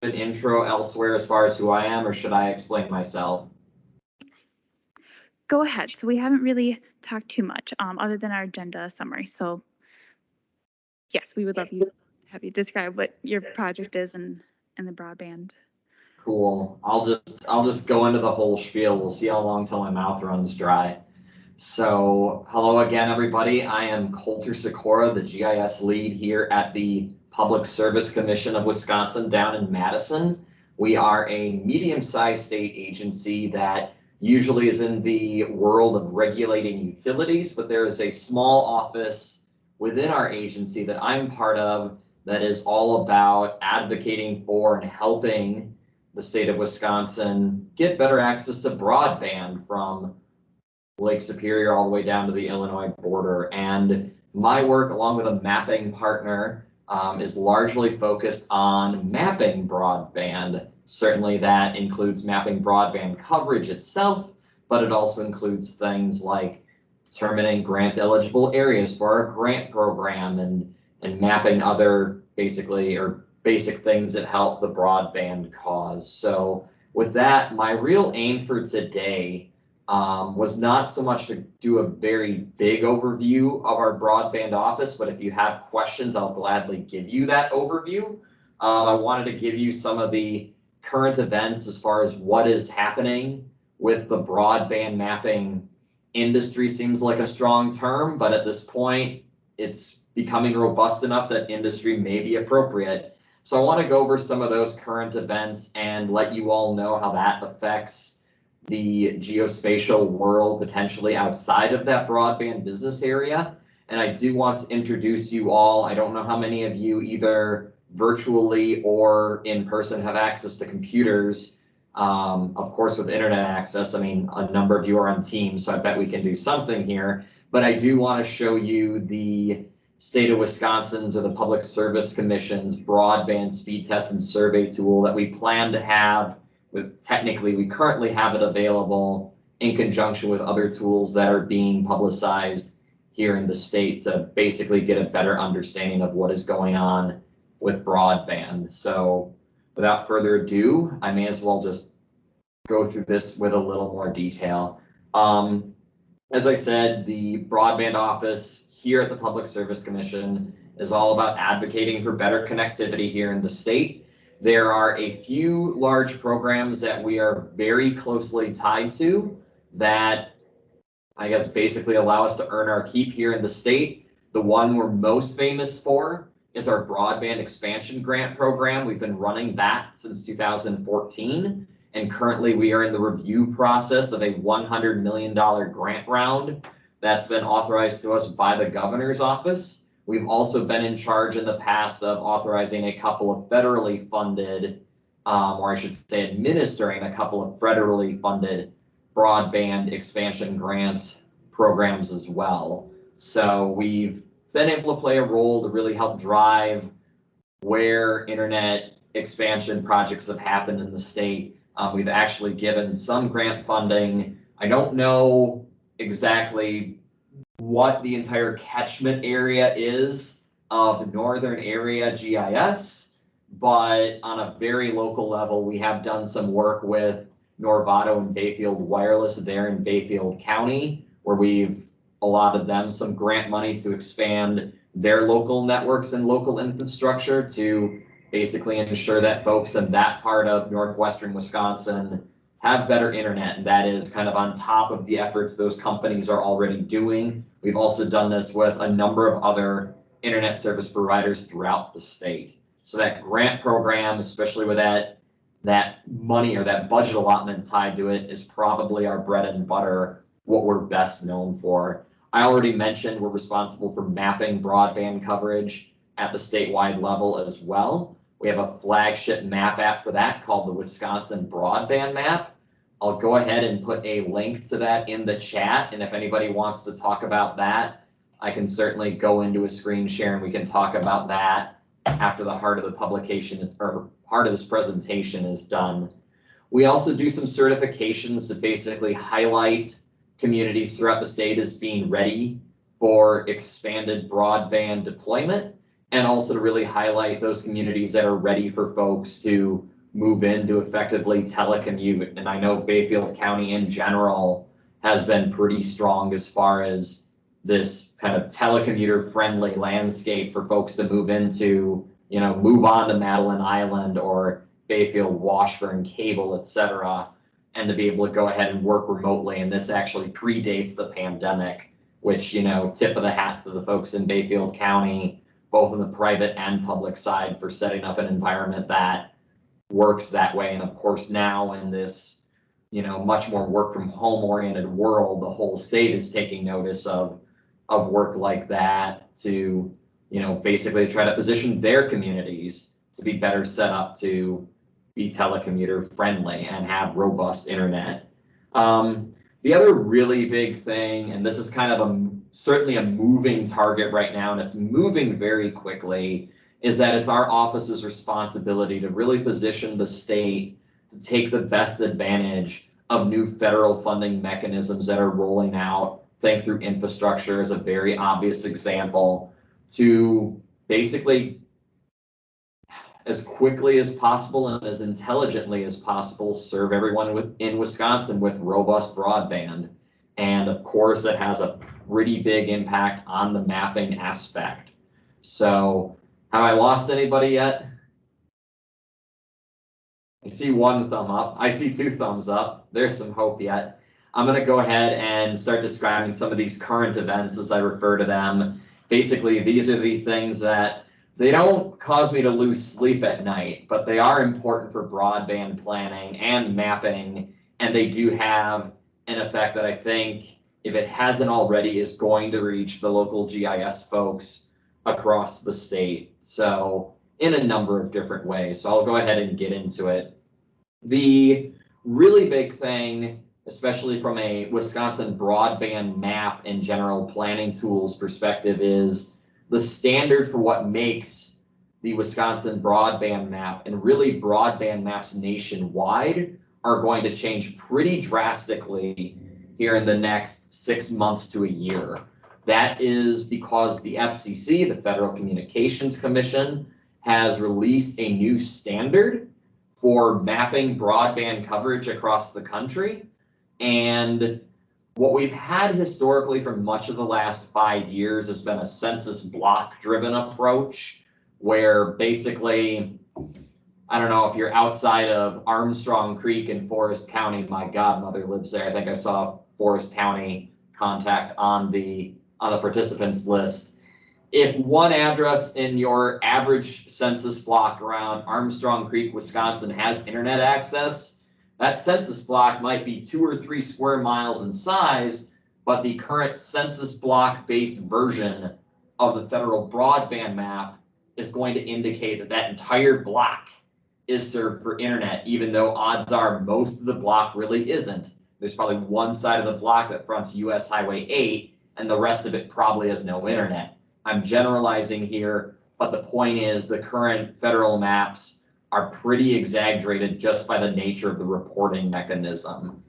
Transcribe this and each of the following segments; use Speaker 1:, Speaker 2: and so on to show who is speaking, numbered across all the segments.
Speaker 1: an intro elsewhere as far as who I am, or should I explain myself?
Speaker 2: Go ahead. So we haven't really talked too much other than our agenda summary. So yes, we would love you have you describe what your project is and the broadband.
Speaker 1: Cool. I'll just go into the whole spiel. We'll see how long till my mouth runs dry. So hello again, everybody. I am Colter Sikora, the GIS lead here at the Public Service Commission of Wisconsin down in Madison. We are a medium-sized state agency that usually is in the world of regulating utilities, but there is a small office within our agency that I'm part of that is all about advocating for and helping the state of Wisconsin get better access to broadband from Lake Superior all the way down to the Illinois border. And my work, along with a mapping partner, is largely focused on mapping broadband. Certainly that includes mapping broadband coverage itself, but it also includes things like determining grant eligible areas for our grant program and mapping other basic things that help the broadband cause. So with that, my real aim for today was not so much to do a very big overview of our broadband office, but if you have questions, I'll gladly give you that overview. I wanted to give you some of the current events as far as what is happening with the broadband mapping industry. Seems like a strong term, but at this point, it's becoming robust enough that industry may be appropriate. So I want to go over some of those current events and let you all know how that affects the geospatial world potentially outside of that broadband business area. And I do want to introduce you all. I don't know how many of you either virtually or in person have access to computers. Of course, with internet access, I mean, a number of you are on Teams, so I bet we can do something here. But I do want to show you the state of Wisconsin's or the Public Service Commission's broadband speed test and survey tool that we plan to have. Technically, we currently have it available in conjunction with other tools that are being publicized here in the state to basically get a better understanding of what is going on with broadband. So without further ado, I may as well just go through this with a little more detail. As I said, the broadband office here at the Public Service Commission is all about advocating for better connectivity here in the state. There are a few large programs that we are very closely tied to that I guess basically allow us to earn our keep here in the state. The one we're most famous for is our broadband expansion grant program. We've been running that since 2014, and currently we are in the review process of a $100 million grant round that's been authorized to us by the governor's office. We've also been in charge in the past of authorizing a couple of federally funded, or I should say administering a couple of federally funded broadband expansion grant programs as well. So we've been able to play a role to really help drive where internet expansion projects have happened in the state. We've actually given some grant funding. I don't know exactly what the entire catchment area is of the northern area GIS, but on a very local level, we have done some work with Norvato and Bayfield Wireless there in Bayfield County, where we've allotted them some grant money to expand their local networks and local infrastructure to basically ensure that folks in that part of northwestern Wisconsin have better internet. And that is kind of on top of the efforts those companies are already doing. We've also done this with a number of other internet service providers throughout the state. So that grant program, especially with that money or that budget allotment tied to it, is probably our bread and butter, what we're best known for. I already mentioned we're responsible for mapping broadband coverage at the statewide level as well. We have a flagship map app for that called the Wisconsin Broadband Map. I'll go ahead and put a link to that in the chat, and if anybody wants to talk about that, I can certainly go into a screen share and we can talk about that after the heart of the publication or part of this presentation is done. We also do some certifications to basically highlight communities throughout the state as being ready for expanded broadband deployment, and also to really highlight those communities that are ready for folks to move in to effectively telecommute. And I know Bayfield County in general has been pretty strong as far as this kind of telecommuter friendly landscape for folks to move into, move on to Madeline Island or Bayfield, Washburn, Cable, etc., and to be able to go ahead and work remotely. And this actually predates the pandemic, which, tip of the hat to the folks in Bayfield County, both in the private and public side, for setting up an environment that works that way. And of course, now in this, much more work from home oriented world, the whole state is taking notice of work like that to, basically try to position their communities to be better set up to be telecommuter friendly and have robust internet. The other really big thing, and this is kind of certainly a moving target right now, and it's moving very quickly, is that it's our office's responsibility to really position the state to take the best advantage of new federal funding mechanisms that are rolling out. Think through infrastructure as a very obvious example, to basically, as quickly as possible and as intelligently as possible, serve everyone in Wisconsin with robust broadband. And of course, it has a pretty big impact on the mapping aspect. So, have I lost anybody yet? I see one thumb up. I see two thumbs up. There's some hope yet. I'm going to go ahead and start describing some of these current events as I refer to them. Basically, these are the things that they don't cause me to lose sleep at night, but they are important for broadband planning and mapping, and they do have an effect that I think, if it hasn't already, is going to reach the local GIS folks across the state. So in a number of different ways. So I'll go ahead and get into it. The really big thing, especially from a Wisconsin broadband map and general planning tools perspective, is the standard for what makes the Wisconsin broadband map, and really broadband maps nationwide, are going to change pretty drastically here in the next 6 months to a year. That is because the FCC, the Federal Communications Commission, has released a new standard for mapping broadband coverage across the country. And what we've had historically for much of the last 5 years has been a census block driven approach, where basically, I don't know if you're outside of Armstrong Creek in Forest County, my godmother lives there. I think I saw Forest County contact on the participants list. If one address in your average census block around Armstrong Creek, Wisconsin has internet access, that census block might be 2 or 3 square miles in size, but the current census block based version of the federal broadband map is going to indicate that that entire block is served for internet, even though odds are most of the block really isn't. There's probably one side of the block that fronts US Highway 8, and the rest of it probably has no internet. I'm generalizing here, but the point is the current federal maps are pretty exaggerated just by the nature of the reporting mechanism.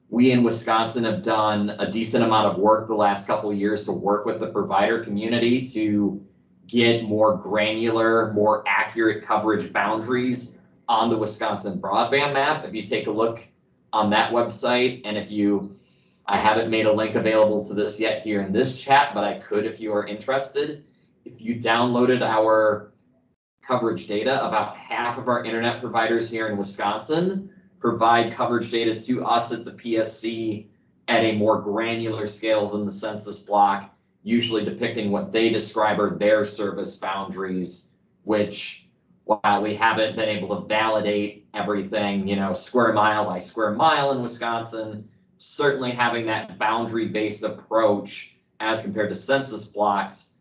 Speaker 1: We in Wisconsin have done a decent amount of work the last couple of years to work with the provider community to get more granular, more accurate coverage boundaries on the Wisconsin broadband map. If you take a look on that website, and I haven't made a link available to this yet here in this chat, but I could if you are interested. If you downloaded our coverage data, about half of our internet providers here in Wisconsin provide coverage data to us at the PSC at a more granular scale than the census block, usually depicting what they describe are their service boundaries, which, while we haven't been able to validate everything, square mile by square mile in Wisconsin, certainly having that boundary-based approach as compared to census blocks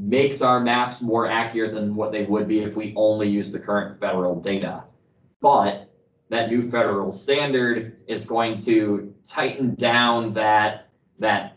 Speaker 1: makes our maps more accurate than what they would be if we only use the current federal data. But that new federal standard is going to tighten down that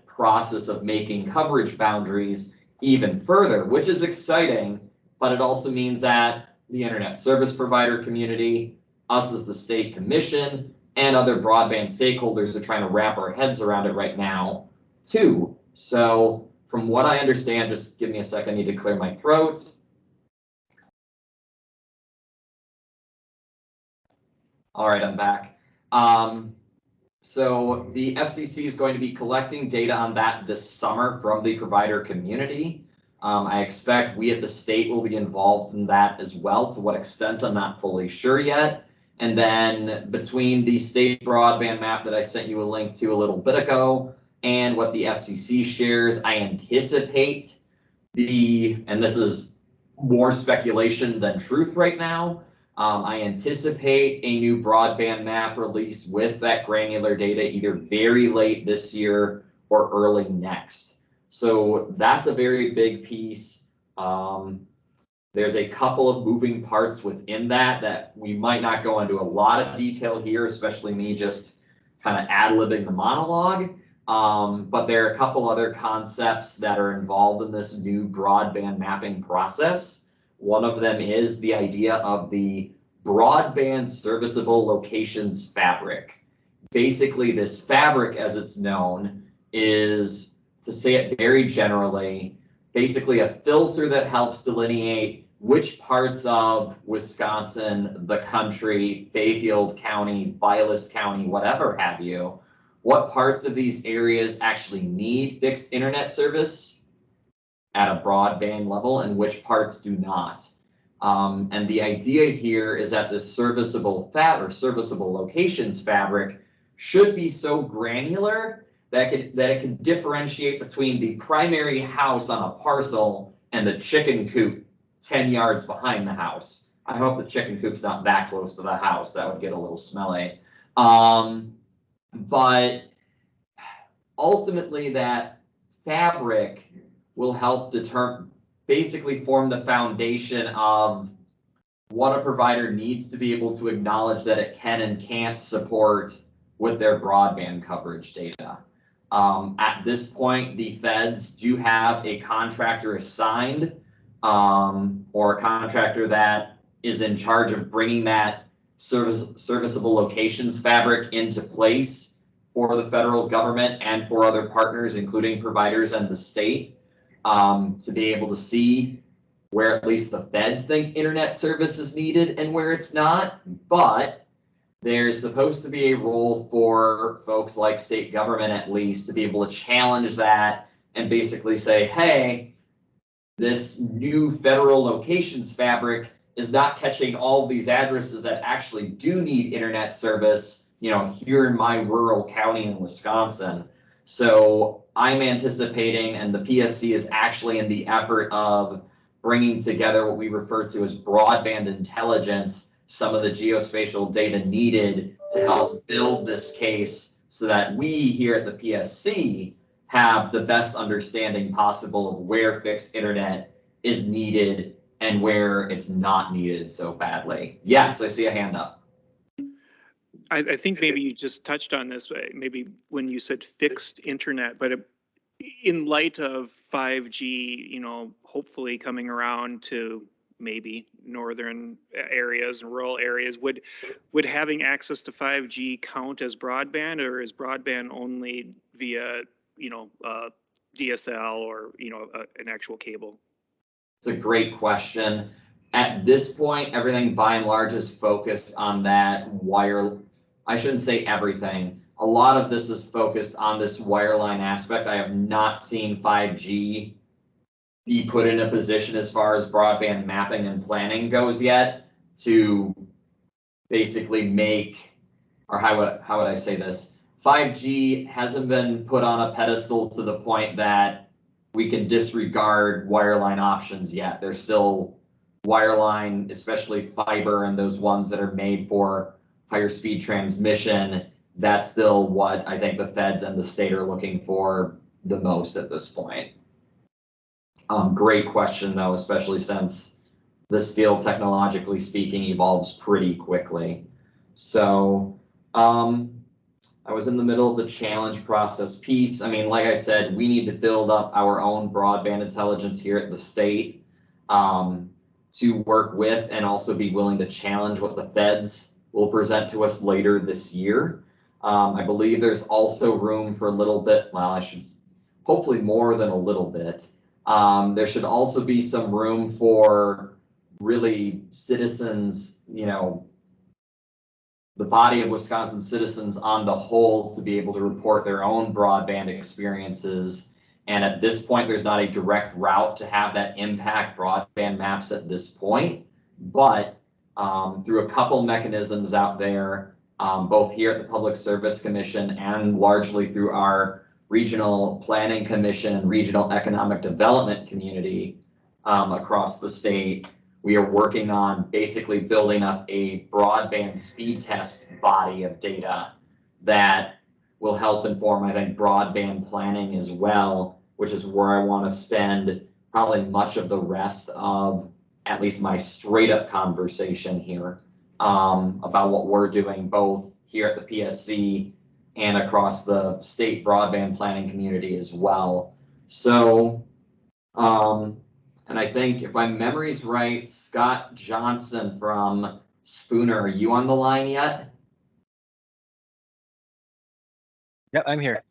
Speaker 1: process of making coverage boundaries even further, which is exciting, but it also means that the internet service provider community, us as the state commission, and other broadband stakeholders are trying to wrap our heads around it right now, too. So from what I understand, just give me a second, I need to clear my throat. All right, I'm back. So the FCC is going to be collecting data on that this summer from the provider community. I expect we at the state will be involved in that as well. To what extent, I'm not fully sure yet. And then between the state broadband map that I sent you a link to a little bit ago and what the FCC shares, I anticipate and this is more speculation than truth right now, I anticipate a new broadband map release with that granular data either very late this year or early next. So that's a very big piece. There's a couple of moving parts within that we might not go into a lot of detail here, especially me just kind of ad-libbing the monologue. But there are a couple other concepts that are involved in this new broadband mapping process. One of them is the idea of the broadband serviceable locations fabric. Basically, this fabric, as it's known, is, to say it very generally, basically a filter that helps delineate which parts of Wisconsin, the country, Bayfield County, Vilas County, whatever have you, what parts of these areas actually need fixed internet service at a broadband level and which parts do not. And the idea here is that this serviceable locations fabric should be so granular that it can differentiate between the primary house on a parcel and the chicken coop 10 yards behind the house. I hope the chicken coop's not that close to the house. That would get a little smelly. But ultimately, that fabric will help basically form the foundation of what a provider needs to be able to acknowledge that it can and can't support with their broadband coverage data. At this point, the feds do have a contractor assigned, or a contractor that is in charge of bringing that serviceable locations fabric into place for the federal government and for other partners, including providers and the state, to be able to see where at least the feds think internet service is needed and where it's not. But there's supposed to be a role for folks like state government, at least, to be able to challenge that and basically say, hey, this new federal locations fabric is not catching all of these addresses that actually do need internet service, here in my rural county in Wisconsin. So I'm anticipating, and the PSC is actually in the effort of bringing together what we refer to as broadband intelligence, some of the geospatial data needed to help build this case so that we here at the PSC have the best understanding possible of where fixed internet is needed and where it's not needed so badly. Yes, I see a hand up.
Speaker 3: I think maybe you just touched on this, maybe when you said fixed internet, but in light of 5G, hopefully coming around to maybe northern areas and rural areas, would having access to 5G count as broadband, or is broadband only via, DSL or, an actual cable?
Speaker 1: It's a great question. At this point, everything by and large is focused on that I shouldn't say everything. A lot of this is focused on this wireline aspect. I have not seen 5G be put in a position as far as broadband mapping and planning goes yet to basically make, or how would I say this? 5G hasn't been put on a pedestal to the point that we can disregard wireline options yet. There's still wireline, especially fiber and those ones that are made for higher speed transmission. That's still what I think the feds and the state are looking for the most at this point. Great question though, especially since this field, technologically speaking, evolves pretty quickly. So I was in the middle of the challenge process piece. I mean, like I said, we need to build up our own broadband intelligence here at the state to work with and also be willing to challenge what the feds will present to us later this year. I believe there's also room for a little bit, well, hopefully more than a little bit. There should also be some room for really citizens, the body of Wisconsin citizens on the whole to be able to report their own broadband experiences. And at this point, there's not a direct route to have that impact broadband maps at this point, but through a couple mechanisms out there, both here at the Public Service Commission and largely through our Regional Planning Commission and Regional Economic Development Community across the state, we are working on basically building up a broadband speed test body of data that will help inform, I think, broadband planning as well, which is where I want to spend probably much of the rest of at least my straight up conversation here about what we're doing both here at the PSC and across the state broadband planning community as well. So, and I think if my memory's right, Scott Johnson from Spooner, are you on the line yet?
Speaker 4: Yep, I'm here.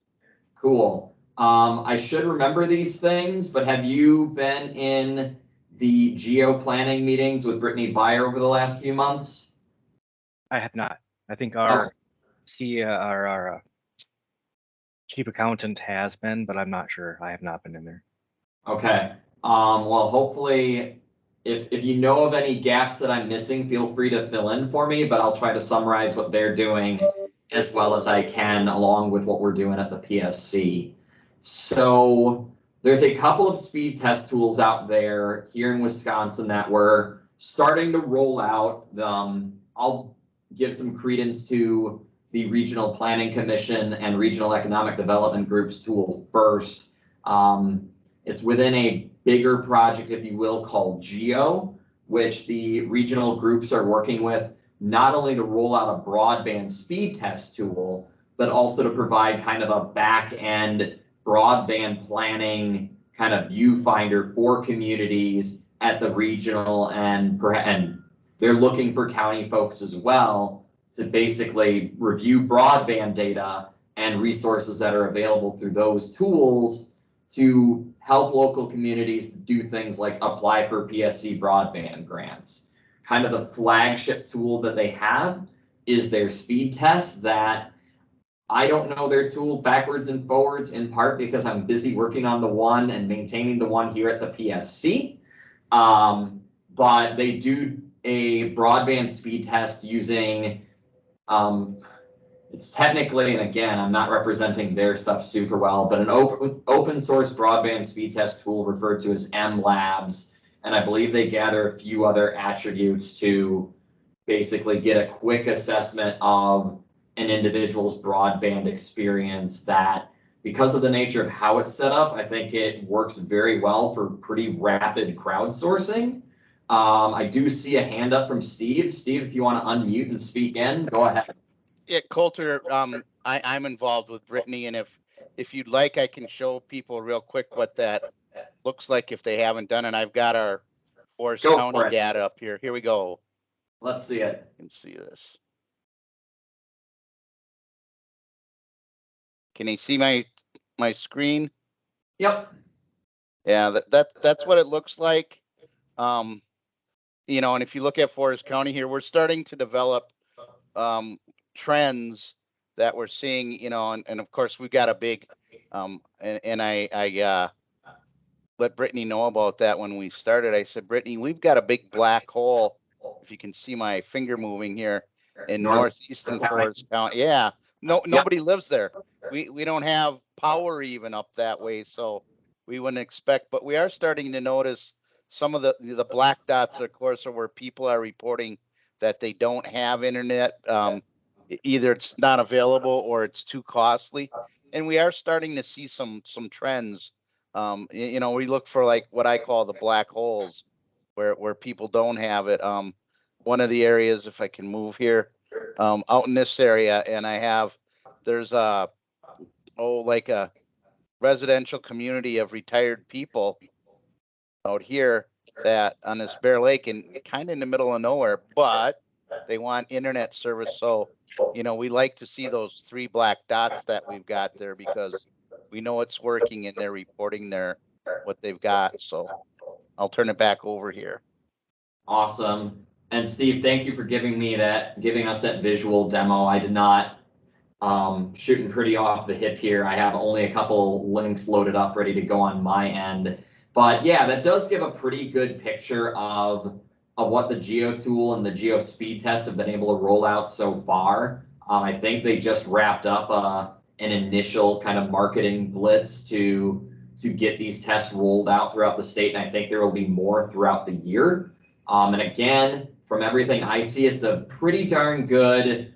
Speaker 1: Cool. I should remember these things, but have you been in the geo planning meetings with Brittany Beyer over the last few months?
Speaker 4: I have not. I think our our chief accountant has been, but I'm not sure. I have not been in there.
Speaker 1: Okay. Well, hopefully, if you know of any gaps that I'm missing, feel free to fill in for me, but I'll try to summarize what they're doing as well as I can, along with what we're doing at the PSC. So there's a couple of speed test tools out there here in Wisconsin that we're starting to roll out. I'll give some credence to the Regional Planning Commission and Regional Economic Development Group's tool first. It's within a bigger project, if you will, called GEO, which the regional groups are working with not only to roll out a broadband speed test tool, but also to provide kind of a back end broadband planning kind of viewfinder for communities at the regional and they're looking for county folks as well to basically review broadband data and resources that are available through those tools to help local communities do things like apply for PSC broadband grants. Kind of the flagship tool that they have is their speed test that I don't know their tool backwards and forwards, in part because I'm busy working on the one and maintaining the one here at the PSC. But they do a broadband speed test using, it's technically, and again, I'm not representing their stuff super well, but an open source broadband speed test tool referred to as MLabs. And I believe they gather a few other attributes to basically get a quick assessment of an individual's broadband experience that, because of the nature of how it's set up, I think it works very well for pretty rapid crowdsourcing. I do see a hand up from Steve. Steve, if you want to unmute and speak in, go ahead.
Speaker 5: Yeah, Colter, I'm involved with Brittany, and if you'd like, I can show people real quick what that looks like if they haven't done it. I've got our Forest County data up here. Here we go.
Speaker 1: Let's see it.
Speaker 5: You can see this. Can you see my screen?
Speaker 1: Yep.
Speaker 5: Yeah, that's what it looks like. You know, and if you look at Forest County here, we're starting to develop trends that we're seeing, you know, and of course we've got a big and I let Brittany know about that when we started. I said, Brittany, we've got a big black hole, if you can see my finger moving here, in northeastern Forest County. Yeah, nobody lives there. We don't have power even up that way, so we wouldn't expect, but we are starting to notice some of the black dots, of course, are where people are reporting that they don't have internet. Either it's not available or it's too costly. And we are starting to see some trends. You know, we look for like what I call the black holes where people don't have it. One of the areas, if I can move here, out in this area, and there's like a residential community of retired people out here that on this Bear Lake and kind of in the middle of nowhere, but they want internet service. So, you know, we like to see those 3 black dots that we've got there because we know it's working and they're reporting what they've got. So I'll turn it back over here.
Speaker 1: Awesome. And Steve, thank you for giving us that visual demo. I did not, shooting pretty off the hip here. I have only a couple links loaded up ready to go on my end. But yeah, that does give a pretty good picture of what the Geo tool and the Geo speed test have been able to roll out so far. I think they just wrapped up an initial kind of marketing blitz to get these tests rolled out throughout the state, and I think there will be more throughout the year. And again, from everything I see, it's a pretty darn good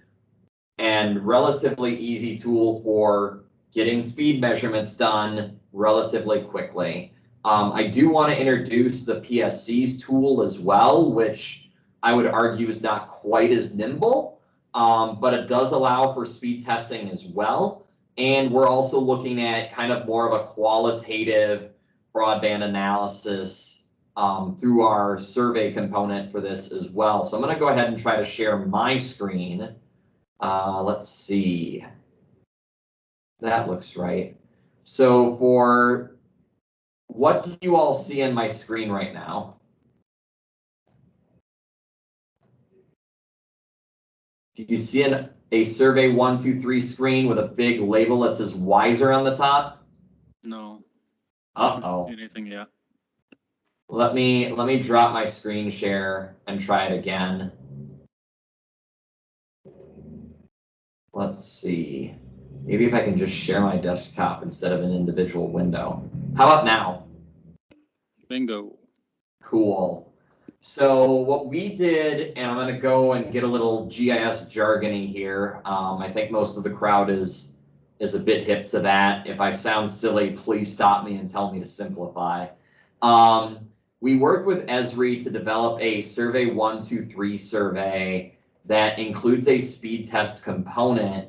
Speaker 1: and relatively easy tool for getting speed measurements done relatively quickly. I do want to introduce the PSC's tool as well, which I would argue is not quite as nimble, but it does allow for speed testing as well. And we're also looking at kind of more of a qualitative broadband analysis through our survey component for this as well. So I'm going to go ahead and try to share my screen. Let's see. That looks right. So for what do you all see on my screen right now? Do you see a survey 1, 2, 3 screen with a big label that says Wiser on the top?
Speaker 6: No.
Speaker 1: Uh-oh.
Speaker 6: Anything yet?
Speaker 1: Let me drop my screen share and try it again. Let's see. Maybe if I can just share my desktop instead of an individual window. How about now?
Speaker 6: Bingo.
Speaker 1: Cool. So what we did, and I'm going to go and get a little GIS jargony here. I think most of the crowd is a bit hip to that. If I sound silly, please stop me and tell me to simplify. We worked with Esri to develop a survey 1, 2, 3 survey that includes a speed test component,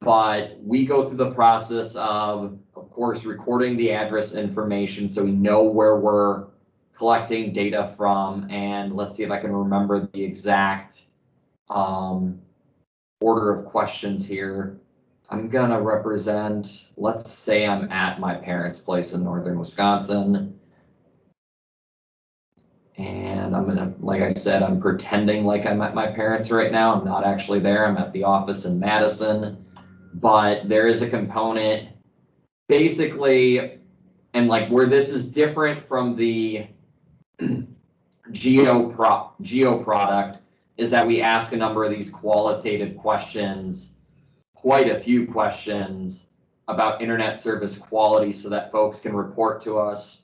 Speaker 1: but we go through the process of course, recording the address information so we know where we're collecting data from. And let's see if I can remember the exact order of questions here. I'm gonna represent, let's say I'm at my parents' place in northern Wisconsin. And I'm gonna, like I said, I'm pretending like I'm at my parents' right now. I'm not actually there. I'm at the office in Madison. But there is a component basically, and like where this is different from the Geo product is that we ask a number of these qualitative questions, quite a few questions about internet service quality so that folks can report to us,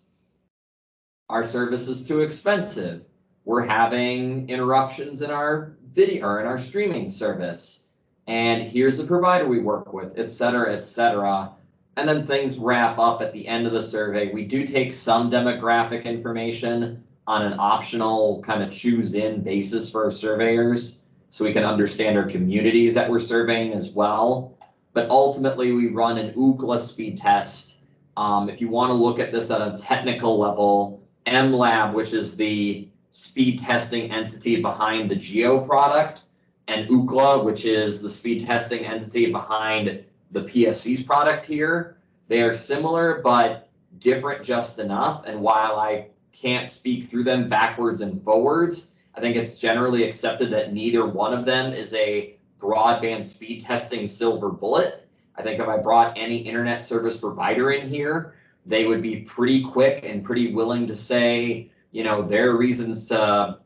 Speaker 1: our service is too expensive, we're having interruptions in our video or in our streaming service, and here's the provider we work with, et cetera, et cetera. And then things wrap up at the end of the survey. We do take some demographic information on an optional kind of choose-in basis for our surveyors so we can understand our communities that we're surveying as well. But ultimately, we run an Ookla speed test. If you want to look at this at a technical level, MLab, which is the speed testing entity behind the Geo product, and Ookla, which is the speed testing entity behind the PSC's product here, they are similar but different just enough. And while I can't speak through them backwards and forwards, I think it's generally accepted that neither one of them is a broadband speed testing silver bullet. I think if I brought any internet service provider in here, they would be pretty quick and pretty willing to say, you know, there are reasons to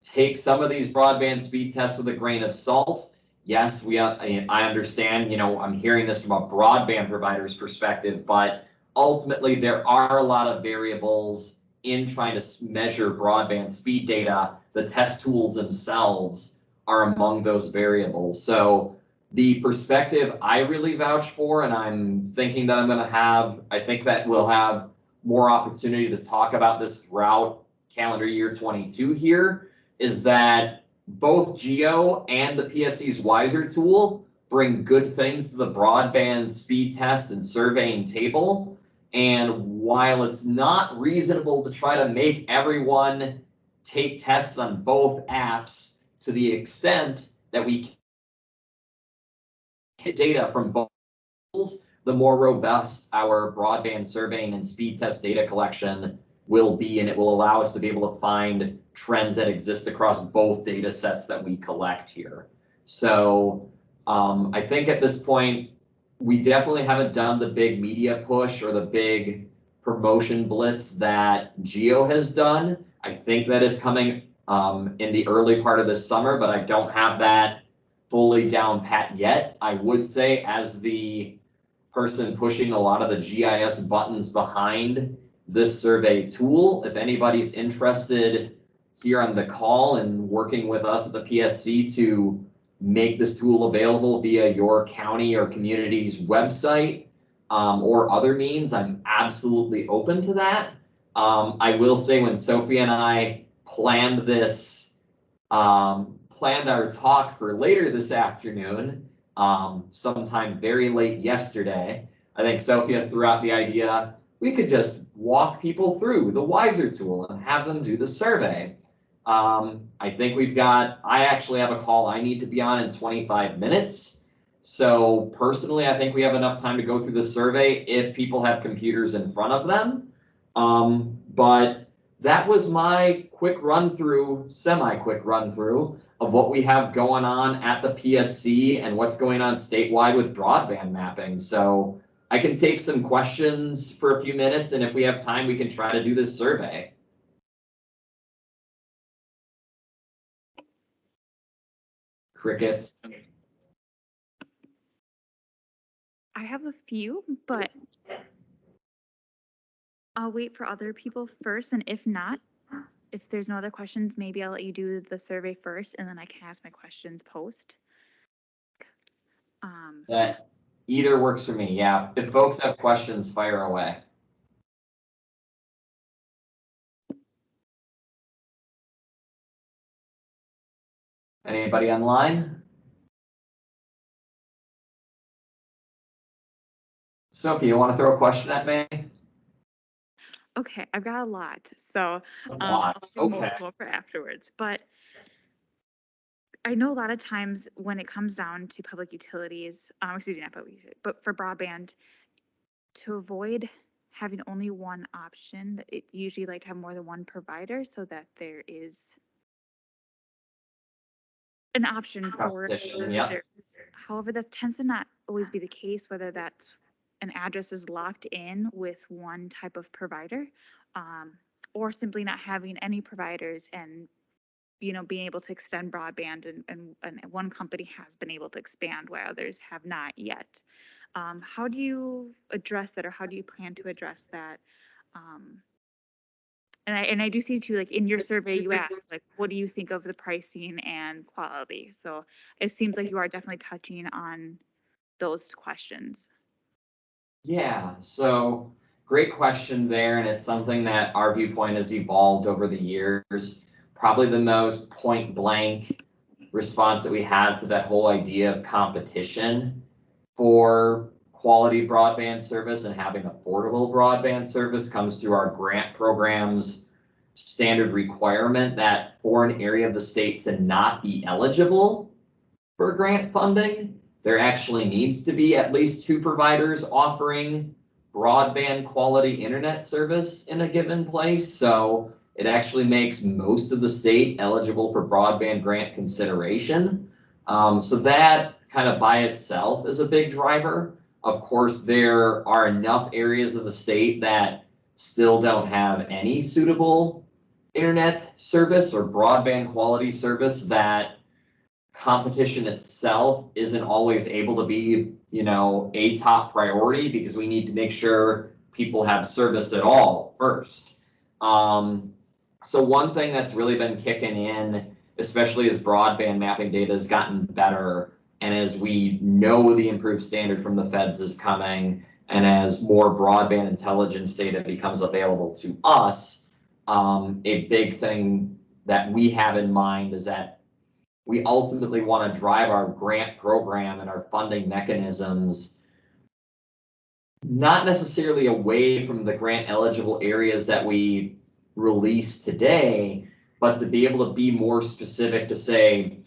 Speaker 1: take some of these broadband speed tests with a grain of salt. Yes, I understand, you know, I'm hearing this from a broadband provider's perspective, but ultimately there are a lot of variables in trying to measure broadband speed data. The test tools themselves are among those variables. So the perspective I really vouch for, and I'm thinking that I'm going to have, I think that we'll have more opportunity to talk about this throughout calendar year 22 here, is that both Geo and the PSC's Wiser tool bring good things to the broadband speed test and surveying table. And while it's not reasonable to try to make everyone take tests on both apps to the extent that we get data from both tools, the more robust our broadband surveying and speed test data collection will be, and it will allow us to be able to find trends that exist across both data sets that we collect here. So I think at this point, we definitely haven't done the big media push or the big promotion blitz that Geo has done. I think that is coming in the early part of this summer, but I don't have that fully down pat yet. I would say, as the person pushing a lot of the GIS buttons behind this survey tool, if anybody's interested here on the call and working with us at the PSC to make this tool available via your county or community's website or other means, I'm absolutely open to that. I will say, when Sofia and I planned this, planned our talk for later this afternoon, sometime very late yesterday, I think Sofia threw out the idea we could just walk people through the Wiser tool and have them do the survey. I think I actually have a call I need to be on in 25 minutes. So personally, I think we have enough time to go through the survey if people have computers in front of them. But that was my quick run through, semi-quick run through of what we have going on at the PSC and what's going on statewide with broadband mapping. So I can take some questions for a few minutes, and if we have time, we can try to do this survey. Crickets.
Speaker 2: I have a few, but I'll wait for other people first, and if not, if there's no other questions, maybe I'll let you do the survey first, and then I can ask my questions post.
Speaker 1: That either works for me, yeah. If folks have questions, fire away. Anybody online? Sophie, you want to throw a question at me?
Speaker 2: Okay, I've got a lot, so
Speaker 1: I'll
Speaker 2: do most of them for afterwards. But I know a lot of times when it comes down to public utilities, excuse me, not public utilities, but for broadband, to avoid having only one option, it usually like to have more than one provider so that there is an option for
Speaker 1: Competition,
Speaker 2: the
Speaker 1: yeah.
Speaker 2: service. However, that tends to not always be the case, whether that's an address is locked in with one type of provider, or simply not having any providers and, you know, being able to extend broadband and one company has been able to expand while others have not yet. How do you address that, or how do you plan to address that? And I do see too, like in your survey, you asked, like, what do you think of the pricing and quality? So it seems like you are definitely touching on those questions.
Speaker 1: Yeah, so great question there, and it's something that our viewpoint has evolved over the years. Probably the most point blank response that we had to that whole idea of competition for quality broadband service and having affordable broadband service comes through our grant program's standard requirement that for an area of the state to not be eligible for grant funding, there actually needs to be at least 2 providers offering broadband quality internet service in a given place. So it actually makes most of the state eligible for broadband grant consideration. So that kind of by itself is a big driver. Of course, there are enough areas of the state that still don't have any suitable internet service or broadband quality service that competition itself isn't always able to be, you know, a top priority, because we need to make sure people have service at all first. So one thing that's really been kicking in, especially as broadband mapping data has gotten better, and as we know the improved standard from the feds is coming, and as more broadband intelligence data becomes available to us, a big thing that we have in mind is that we ultimately want to drive our grant program and our funding mechanisms not necessarily away from the grant eligible areas that we release today, but to be able to be more specific to say,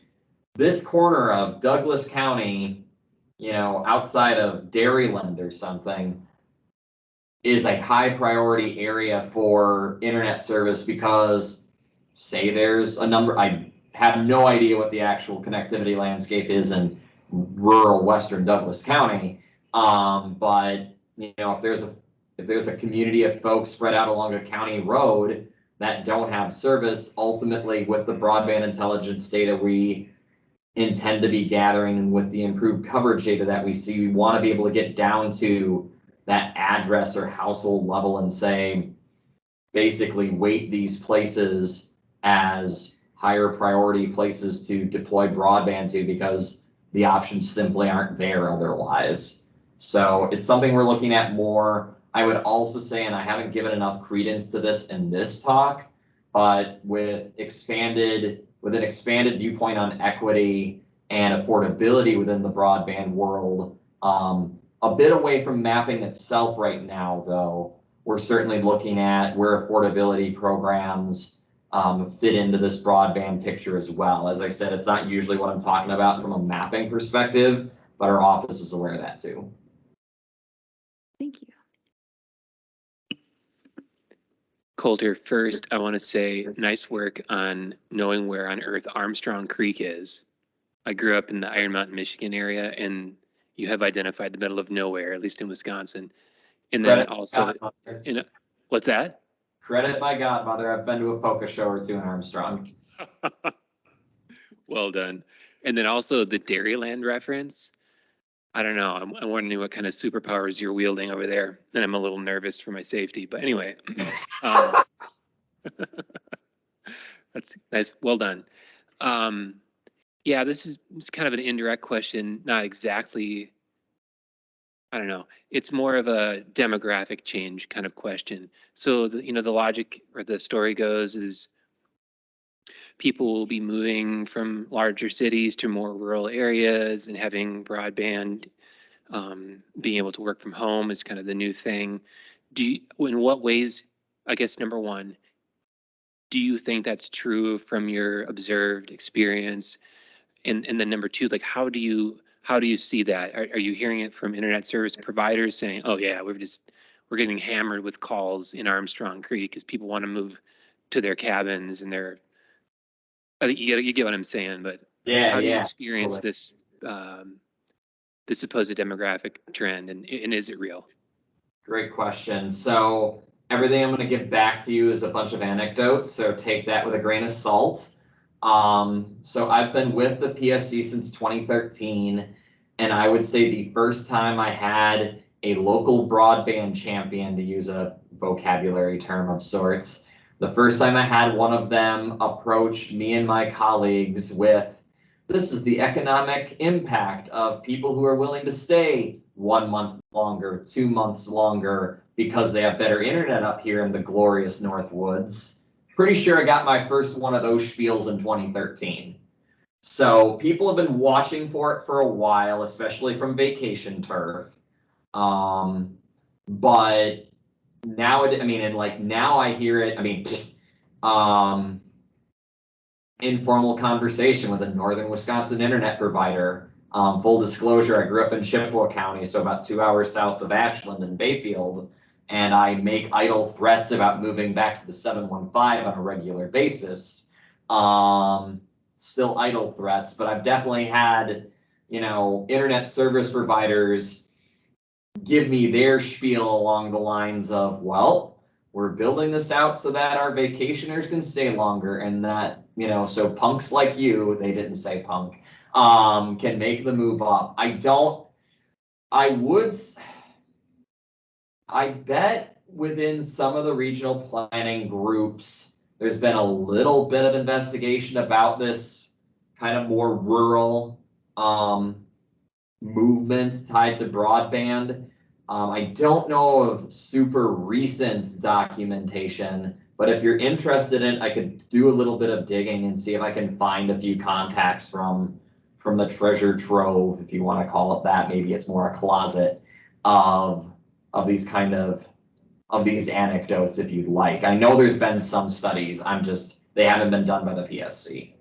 Speaker 1: this corner of Douglas County, you know, outside of Dairyland or something, is a high priority area for internet service because say there's a number, I have no idea what the actual connectivity landscape is in rural Western Douglas County. But you know, if there's a community of folks spread out along a county road that don't have service, ultimately with the broadband intelligence data we intend to be gathering and with the improved coverage data that we see, we want to be able to get down to that address or household level and say, basically weight these places as higher priority places to deploy broadband to because the options simply aren't there otherwise. So it's something we're looking at more. I would also say, and I haven't given enough credence to this in this talk, but with an expanded viewpoint on equity and affordability within the broadband world, a bit away from mapping itself right now, though, we're certainly looking at where affordability programs fit into this broadband picture as well. As I said, it's not usually what I'm talking about from a mapping perspective, but our office is aware of that too.
Speaker 2: Thank you.
Speaker 7: Colter, first, I want to say nice work on knowing where on earth Armstrong Creek is. I grew up in the Iron Mountain, Michigan area, and you have identified the middle of nowhere, at least in Wisconsin. And then also, what's that?
Speaker 1: Credit my godmother. I've been to a polka show or two in Armstrong.
Speaker 7: Well done. And then also the Dairyland reference. I don't know. I'm wondering what kind of superpowers you're wielding over there. And I'm a little nervous for my safety. But anyway, that's nice. Well done. Yeah, this is kind of an indirect question, not exactly. I don't know. It's more of a demographic change kind of question. So the logic or the story goes is people will be moving from larger cities to more rural areas and having broadband, being able to work from home is kind of the new thing. In what ways, I guess, number one, do you think that's true from your observed experience? And then number two, like, how do you see that? Are you hearing it from internet service providers saying, oh yeah, we're getting hammered with calls in Armstrong Creek because people want to move to their cabins and I think you get what I'm saying, but
Speaker 1: Yeah,
Speaker 7: how do you
Speaker 1: yeah,
Speaker 7: experience
Speaker 1: totally.
Speaker 7: this supposed demographic trend, and is it real?
Speaker 1: Great question. So everything I'm going to give back to you is a bunch of anecdotes, so take that with a grain of salt. So I've been with the PSC since 2013, and I would say the first time I had a local broadband champion, to use a vocabulary term of sorts, the first time I had one of them approach me and my colleagues with, this is the economic impact of people who are willing to stay 1 month longer, 2 months longer, because they have better internet up here in the glorious North Woods. Pretty sure I got my first one of those spiels in 2013. So people have been watching for it for a while, especially from vacation turf. But now now I hear it. Informal conversation with a northern Wisconsin internet provider. Full disclosure, I grew up in Chippewa County, so about 2 hours south of Ashland and Bayfield, and I make idle threats about moving back to the 715 on a regular basis. Still idle threats, but I've definitely had, internet service providers give me their spiel along the lines of, well, we're building this out so that our vacationers can stay longer and that, so punks like you, they didn't say punk, can make the move up. I bet within some of the regional planning groups, there's been a little bit of investigation about this kind of more rural movement tied to broadband. I don't know of super recent documentation, but if you're interested in it, I could do a little bit of digging and see if I can find a few contacts from the treasure trove, if you want to call it that. Maybe it's more a closet of these these anecdotes, if you'd like. I know there's been some studies. They haven't been done by the PSC.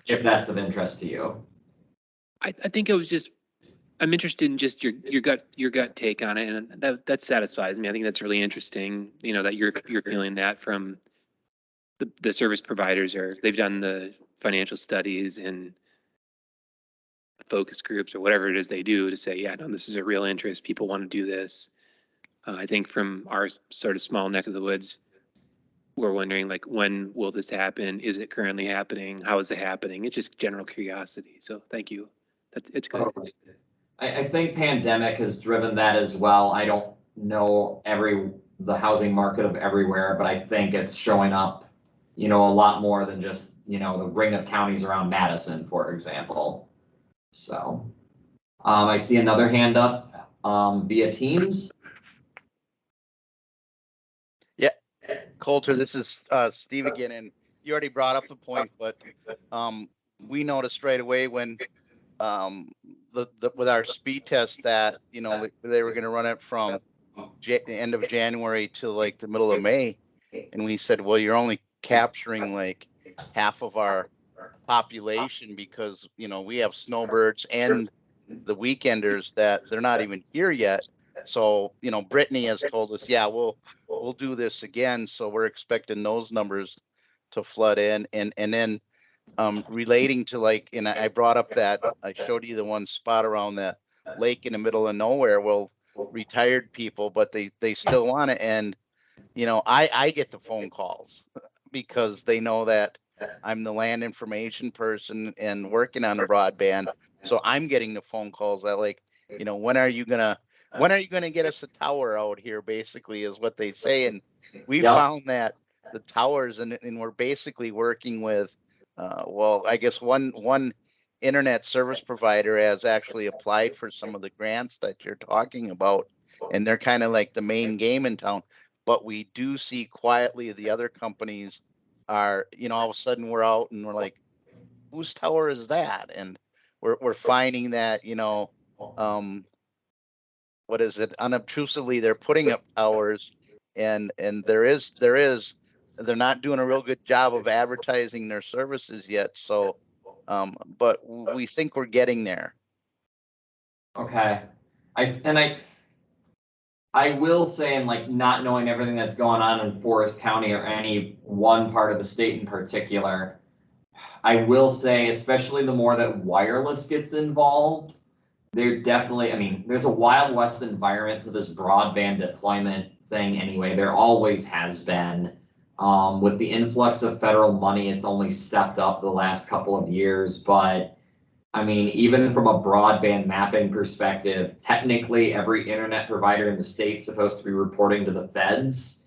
Speaker 1: If that's of interest to you.
Speaker 7: I think it was just I'm interested in just your gut take on it, and that satisfies me. I think that's really interesting. You know, that you're feeling that from the service providers, or they've done the financial studies and focus groups or whatever it is they do to say, yeah, no, this is a real interest. People want to do this. I think from our sort of small neck of the woods, we're wondering, like, when will this happen? Is it currently happening? How is it happening? It's just general curiosity. So thank you. It's good.
Speaker 1: I think pandemic has driven that as well. I don't know the housing market of everywhere, but I think it's showing up, a lot more than just, the ring of counties around Madison, for example. So, I see another hand up, via Teams. Yeah.
Speaker 5: Colter, this is Steve again, and you already brought up the point, but we noticed right away when with our speed test that they were going to run it from the end of January to like the middle of May, and we said, well, you're only capturing like half of our population because we have snowbirds and the weekenders that they're not even here yet. So Brittany has told us, yeah, we'll do this again. So we're expecting those numbers to flood in, and then relating to like, and I brought up that I showed you the one spot around that lake in the middle of nowhere. Well, retired people, but they still want it. And, I get the phone calls because they know that I'm the land information person and working on the broadband. So I'm getting the phone calls that like, when are you gonna get us a tower out here, basically is what they say. And we found that the towers and we're basically working with well, I guess one internet service provider has actually applied for some of the grants that you're talking about, and they're kind of like the main game in town. But we do see quietly the other companies are, all of a sudden we're out and we're like, whose tower is that? And we're finding that, what is it? Unobtrusively, they're putting up towers, and they're not doing a real good job of advertising their services yet. So, but we think we're getting there.
Speaker 1: Okay. I will say, and like not knowing everything that's going on in Forest County or any one part of the state in particular, I will say, especially the more that wireless gets involved, there definitely, there's a Wild West environment to this broadband deployment thing anyway. There always has been. With the influx of federal money, it's only stepped up the last couple of years, but even from a broadband mapping perspective, technically every internet provider in the state is supposed to be reporting to the feds.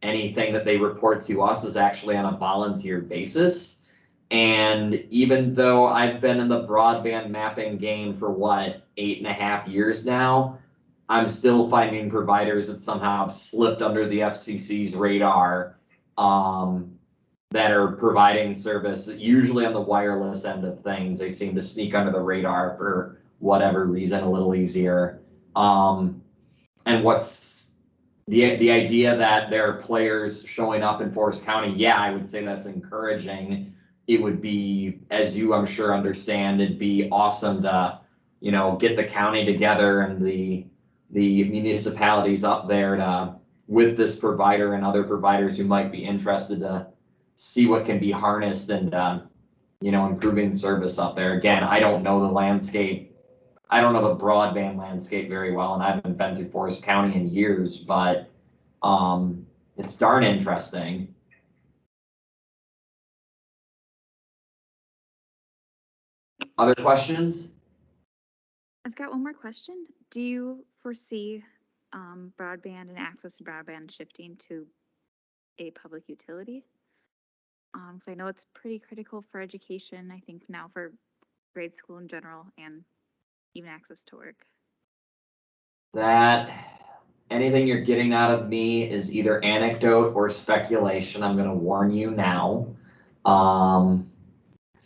Speaker 1: Anything that they report to us is actually on a volunteer basis. And even though I've been in the broadband mapping game for 8.5 years now, I'm still finding providers that somehow have slipped under the FCC's radar, that are providing service, usually on the wireless end of things. They seem to sneak under the radar for whatever reason a little easier. And what's the idea that there are players showing up in Forest County? Yeah, I would say that's encouraging. It would be, as you I'm sure understand, it'd be awesome to, get the county together and the municipalities up there to, with this provider and other providers who might be interested, to see what can be harnessed and, improving service up there. Again, I don't know the landscape. I don't know the broadband landscape very well, and I haven't been to Forest County in years, but it's darn interesting. Other questions?
Speaker 2: I've got one more question. Do you foresee broadband and access to broadband shifting to a public utility? So I know it's pretty critical for education, I think now for grade school in general, and even access to work.
Speaker 1: That anything you're getting out of me is either anecdote or speculation. I'm going to warn you now.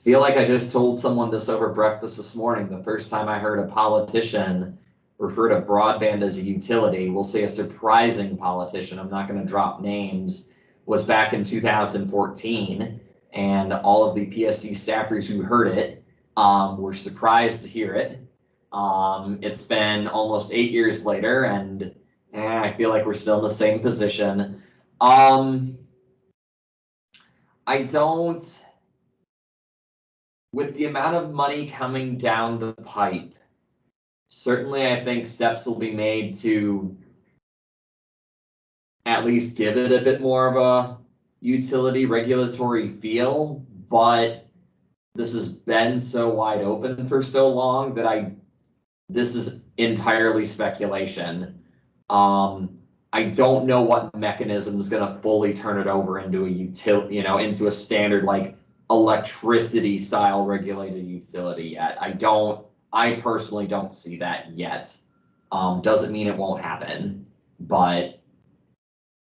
Speaker 1: Feel like I just told someone this over breakfast this morning. The first time I heard a politician refer to broadband as a utility, we'll say a surprising politician, I'm not going to drop names, was back in 2014. And all of the PSC staffers who heard it were surprised to hear it. It's been almost 8 years later, and I feel like we're still in the same position. I don't, with the amount of money coming down the pipe, certainly I think steps will be made to at least give it a bit more of a utility regulatory feel, but this has been so wide open for so long that this is entirely speculation. I don't know what mechanism is going to fully turn it over into a utility, into a standard like electricity style regulated utility yet. I personally don't see that yet. Doesn't mean it won't happen, but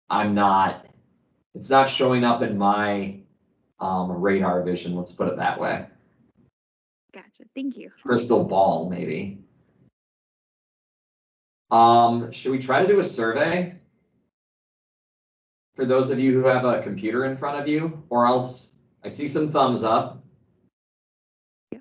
Speaker 1: it's not showing up in my radar vision, let's put it that way.
Speaker 2: Gotcha. Thank you.
Speaker 1: Crystal ball, maybe. Should we try to do a survey? For those of you who have a computer in front of you, or else I see some thumbs up.
Speaker 2: Yeah.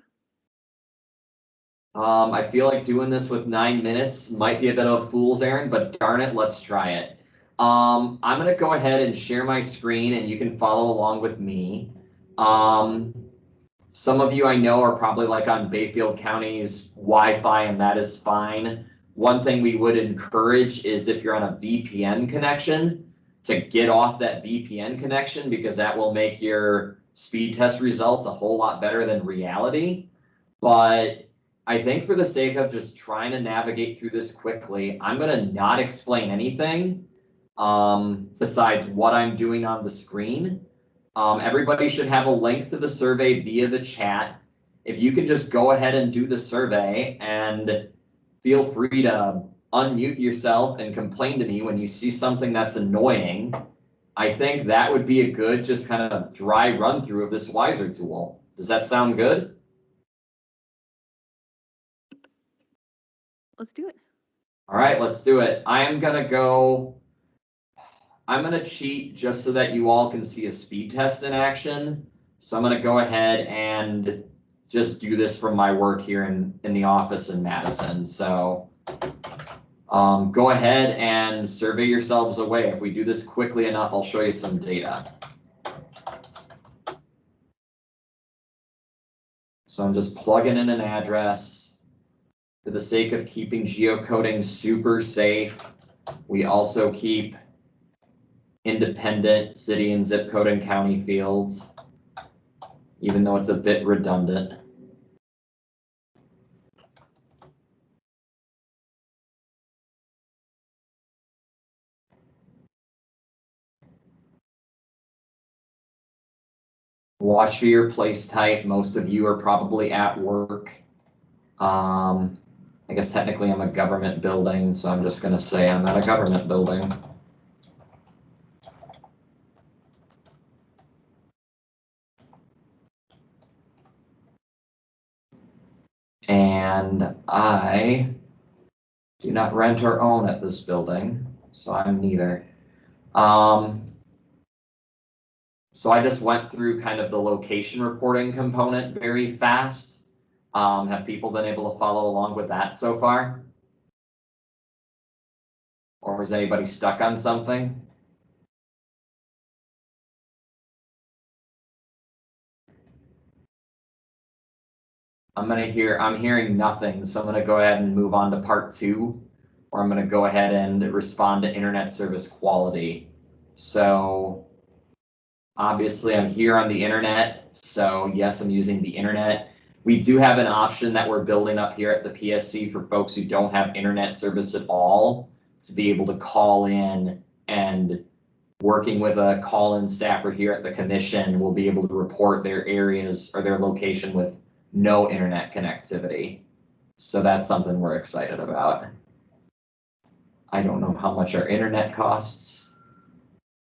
Speaker 1: I feel like doing this with 9 minutes might be a bit of a fool's errand, but darn it, let's try it. I'm gonna go ahead and share my screen and you can follow along with me. Some of you I know are probably like on Bayfield County's Wi-Fi, and that is fine. One thing we would encourage is if you're on a VPN connection, to get off that VPN connection, because that will make your speed test results a whole lot better than reality. But I think for the sake of just trying to navigate through this quickly, I'm gonna not explain anything besides what I'm doing on the screen. Everybody should have a link to the survey via the chat. If you can just go ahead and do the survey, and feel free to unmute yourself and complain to me when you see something that's annoying. I think that would be a good just kind of dry run through of this Wiser tool. Does that sound good?
Speaker 2: Let's do it.
Speaker 1: All right, let's do it. I'm gonna cheat just so that you all can see a speed test in action. So I'm gonna go ahead and just do this from my work here in the office in Madison. So go ahead and survey yourselves away. If we do this quickly enough, I'll show you some data. So I'm just plugging in an address. For the sake of keeping geocoding super safe, we also keep independent city and zip code and county fields, even though it's a bit redundant. Watch for your place type. Most of you are probably at work. I guess technically I'm a government building, so I'm just going to say I'm at a government building. And I do not rent or own at this building, so I'm neither. So I just went through kind of the location reporting component very fast. Have people been able to follow along with that so far? Or is anybody stuck on something? I'm hearing nothing, so I'm gonna go ahead and move on to part 2, where I'm gonna go ahead and respond to internet service quality. So obviously I'm here on the internet, so yes, I'm using the internet. We do have an option that we're building up here at the PSC for folks who don't have internet service at all, to be able to call in, and working with a call-in staffer here at the commission will be able to report their areas or their location with no internet connectivity. So that's something we're excited about. I don't know how much our internet costs,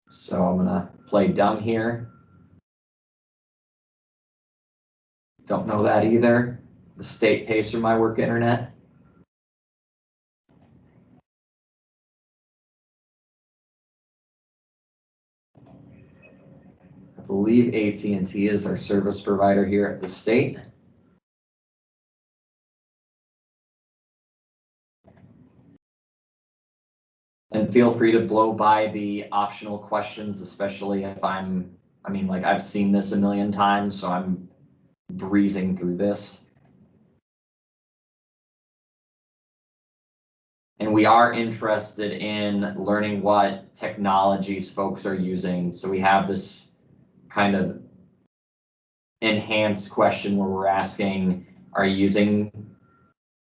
Speaker 1: so I'm gonna play dumb here. Don't know that either. The state pays for my work internet. I believe AT&T is our service provider here at the state. And feel free to blow by the optional questions, especially if I mean, like, I've seen this a million times, so I'm breezing through this. And we are interested in learning what technologies folks are using. So we have this kind of enhanced question where we're asking, are you using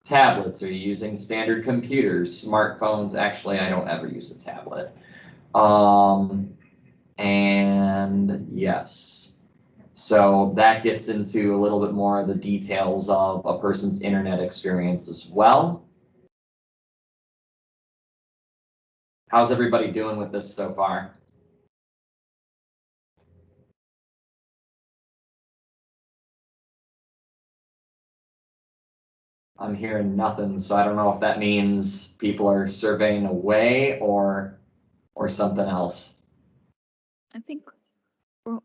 Speaker 1: tablets? Are you using standard computers, smartphones? Actually, I don't ever use a tablet. And yes. So that gets into a little bit more of the details of a person's internet experience as well. How's everybody doing with this so far? I'm hearing nothing, so I don't know if that means people are surveying away or something else.
Speaker 2: I think a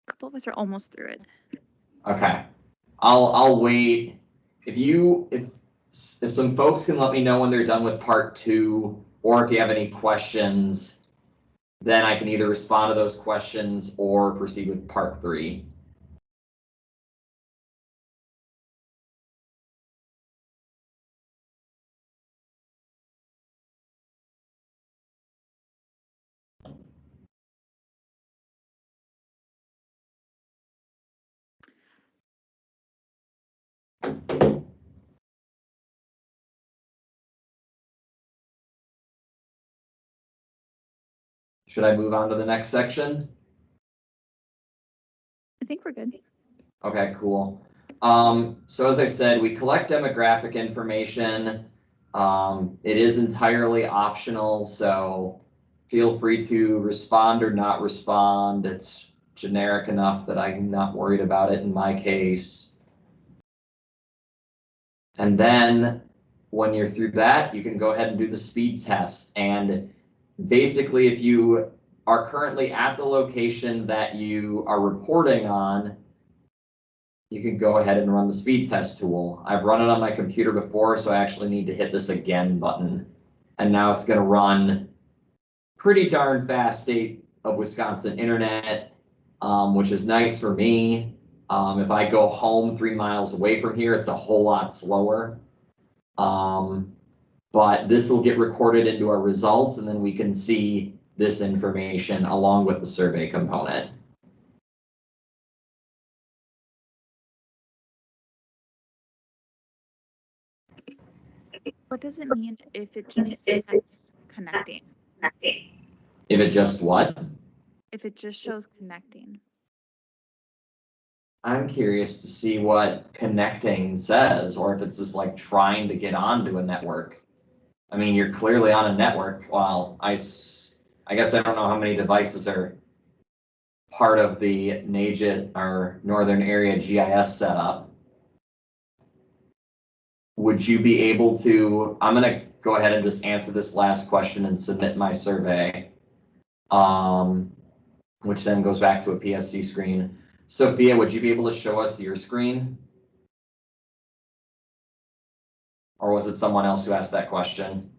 Speaker 2: couple of us are almost through it.
Speaker 1: Okay, I'll wait. If some folks can let me know when they're done with part 2, or if you have any questions, then I can either respond to those questions or proceed with part 3. Should I move on to the next section?
Speaker 2: I think we're good.
Speaker 1: Okay, cool. So as I said, we collect demographic information. It is entirely optional, so feel free to respond or not respond. It's generic enough that I'm not worried about it in my case. And then when you're through that, you can go ahead and do the speed test. And basically, if you are currently at the location that you are reporting on, you can go ahead and run the speed test tool. I've run it on my computer before, so I actually need to hit this again button. And now it's going to run pretty darn fast state of Wisconsin internet, which is nice for me. If I go home 3 miles away from here, it's a whole lot slower. But this will get recorded into our results, and then we can see this information along with the survey component.
Speaker 2: What does it mean if it just says connecting?
Speaker 1: If it just what?
Speaker 2: If it just shows connecting?
Speaker 1: I'm curious to see what connecting says, or if it's just like trying to get onto a network. I mean, you're clearly on a network. Well, I guess I don't know how many devices are part of the NAGIT or Northern Area GIS setup. Would you be able to, I'm gonna go ahead and just answer this last question and submit my survey, which then goes back to a PSC screen. Sophia, would you be able to show us your screen? Or was it someone else who asked that question?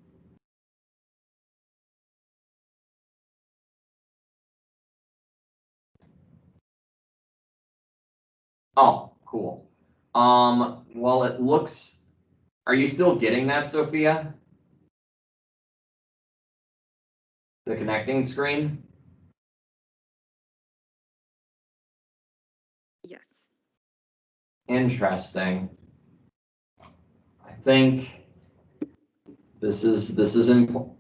Speaker 1: Oh, cool. Well, it looks, are you still getting that, Sophia? The connecting screen?
Speaker 2: Yes.
Speaker 1: Interesting. I think this is important.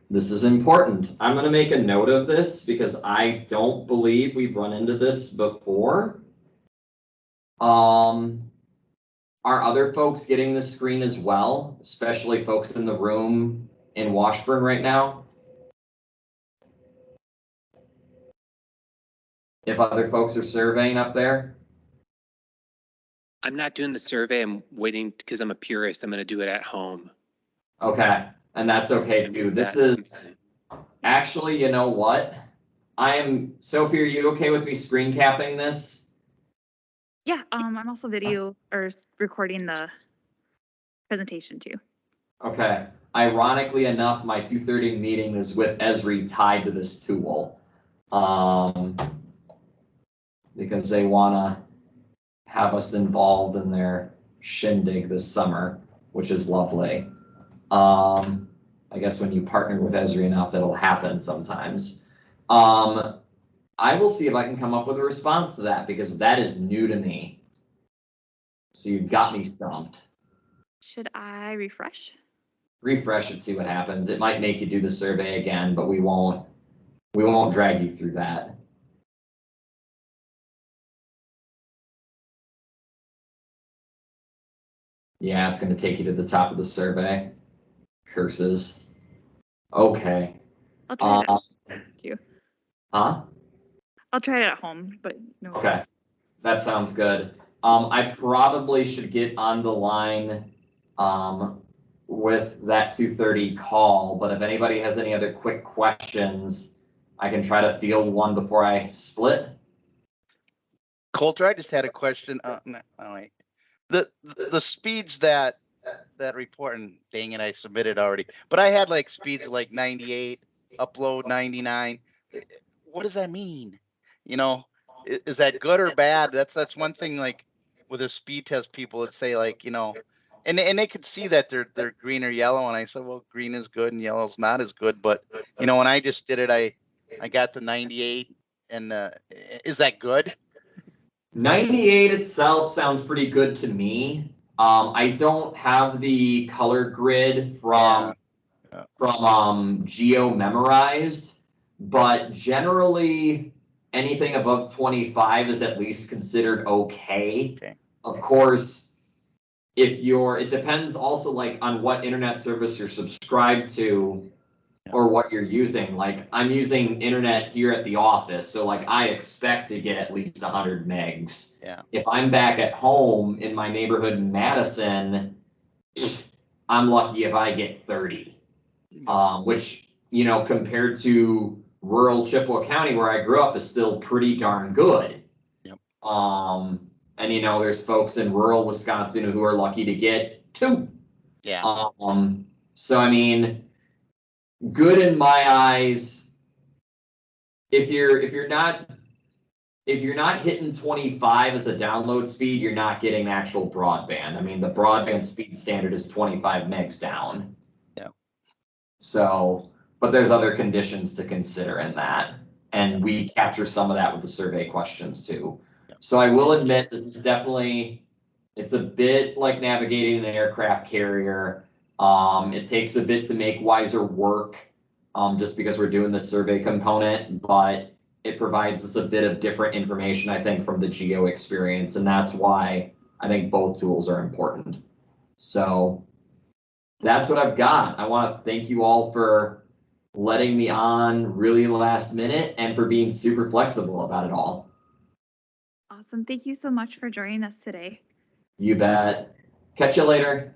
Speaker 1: This is important. I'm going to make a note of this because I don't believe we've run into this before. Are other folks getting this screen as well, especially folks in the room in Washburn right now? If other folks are surveying up there?
Speaker 7: I'm not doing the survey. I'm waiting because I'm a purist. I'm going to do it at home.
Speaker 1: Okay, and that's okay too. This is actually, you know what? Sophie, are you okay with me screen capping this?
Speaker 2: Yeah, I'm also video or recording the presentation too.
Speaker 1: Okay. Ironically enough, my 2:30 meeting is with Esri tied to this tool. Because they wanna have us involved in their shindig this summer, which is lovely. I guess when you partner with Esri enough, it'll happen sometimes. I will see if I can come up with a response to that because that is new to me. So you've got me stumped.
Speaker 2: Should I refresh?
Speaker 1: Refresh and see what happens. It might make you do the survey again, but we won't drag you through that. Yeah, it's gonna take you to the top of the survey. Curses. Okay.
Speaker 2: I'll try it at too.
Speaker 1: Huh?
Speaker 2: I'll try it at home, but no.
Speaker 1: Okay, that sounds good. I probably should get on the line, with that 2:30 call, but if anybody has any other quick questions, I can try to field one before I split.
Speaker 5: Colter, I just had a question. No, wait. The speeds that report, and dang it, I submitted already, but I had like speeds like 98, upload 99. What does that mean? You know, is that good or bad? That's one thing, like with a speed test, people would say like, you know, and they could see that they're green or yellow. And I said, well, green is good and yellow's not as good. But, you know, when I just did it, I got to 98 and is that good?
Speaker 1: 98 itself sounds pretty good to me. I don't have the color grid from Geo memorized, but generally anything above 25 is at least considered okay. Of course, it depends also like on what internet service you're subscribed to or what you're using. Like I'm using internet here at the office, so like I expect to get at least 100 megs.
Speaker 5: Yeah.
Speaker 1: If I'm back at home in my neighborhood in Madison, I'm lucky if I get 30. Which, you know, compared to rural Chippewa County where I grew up is still pretty darn good.
Speaker 5: Yep.
Speaker 1: And you know, there's folks in rural Wisconsin who are lucky to get 2.
Speaker 5: Yeah.
Speaker 1: So I mean, good in my eyes. If you're not hitting 25 as a download speed, you're not getting actual broadband. I mean, the broadband speed standard is 25 megs down.
Speaker 5: Yeah.
Speaker 1: So, but there's other conditions to consider in that. And we capture some of that with the survey questions too. So I will admit this is definitely, it's a bit like navigating an aircraft carrier. It takes a bit to make Wiser work, just because we're doing the survey component, but it provides us a bit of different information, I think, from the Geo experience. And that's why I think both tools are important. So that's what I've got. I want to thank you all for letting me on really last minute and for being super flexible about it all.
Speaker 2: Awesome. Thank you so much for joining us today.
Speaker 1: You bet. Catch you later.